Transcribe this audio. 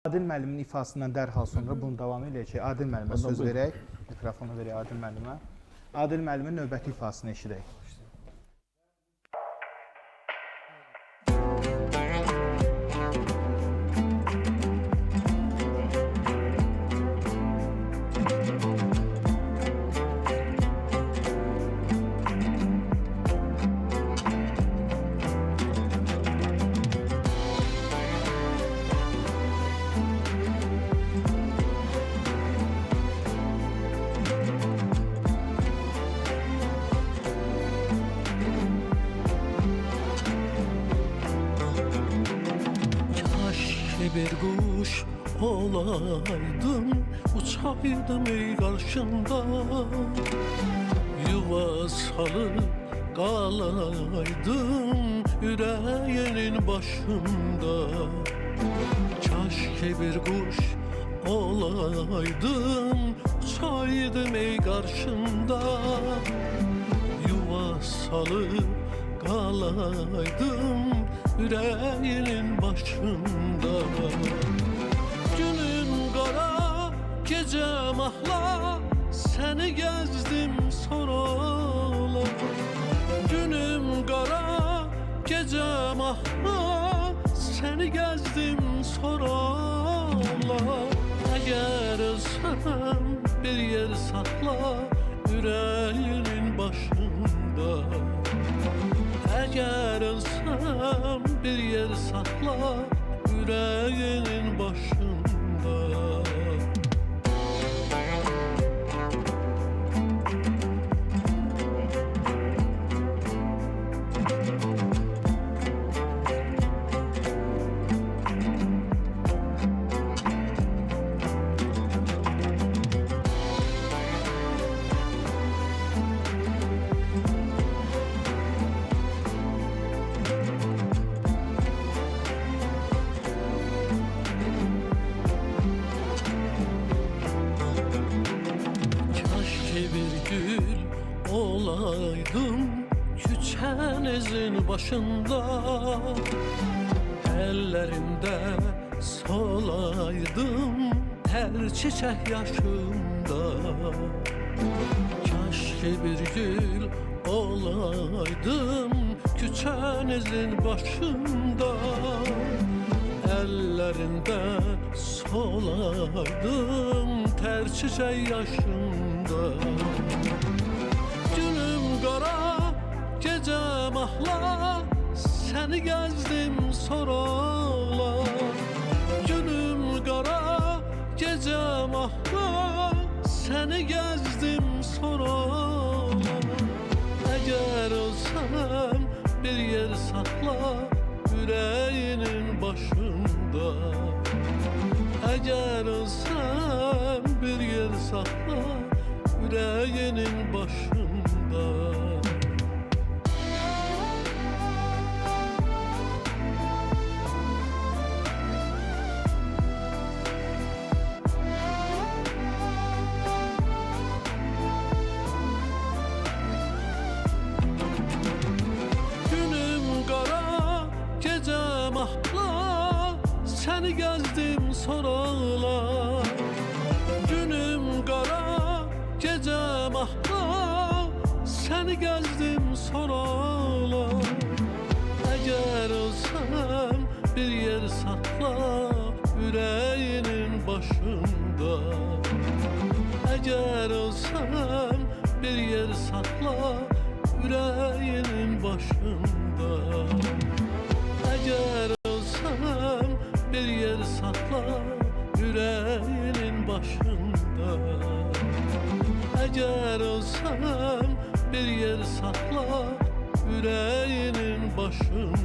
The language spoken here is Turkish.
Adil müəllimin ifasından dərhal sonra bunu davam edək ki, Adil müəllimə söz verək, mikrofonu verək Adil müəllimə. Adil müəllimin növbəti ifasını eşidək. Bir kuş olaydım, uçaydım ey karşında. Yuva salıp kalaydım yüreğinin başında. Keşke bir kuş olaydım, uçaydım ey karşında. Yuva salıp kalaydım yüreğinin başında. Günün kara, gece mahla, seni gezdim soralar. Günüm kara, gece mahla, seni gezdim soralar. Eğer ölsem bir yer sakla yüreğinin başında. Eğer ölsem bir yer sakla yüreğinin başında. Gül olaydım küçenizin başında. Ellerinde solaydım her çiçek yaşımda. Keşke bir gül olaydım küçenizin başında. Ellerinde solaydım ter çiçek yaşımda. Günüm kara, gece mahla, seni gezdim soralar. Günüm kara, gece mahla, seni gezdim soralar. Eğer ölsem bir yer sakla yüreğinin başında. Eğer ölsem bir yer sakla yüreğinin başında. Günüm kara, gece mahla, seni gezdim soralar. Günüm kara, gece mahla, seni gezdim soralar. Eğer ölsem bir yer sakla yüreğinin başında. Eğer ölsem bir yer sakla yüreğinin başında. Eğer ölsem bir yer sakla yüreğinin başında. Eğer ölsem bir yer sakla yüreğinin başında.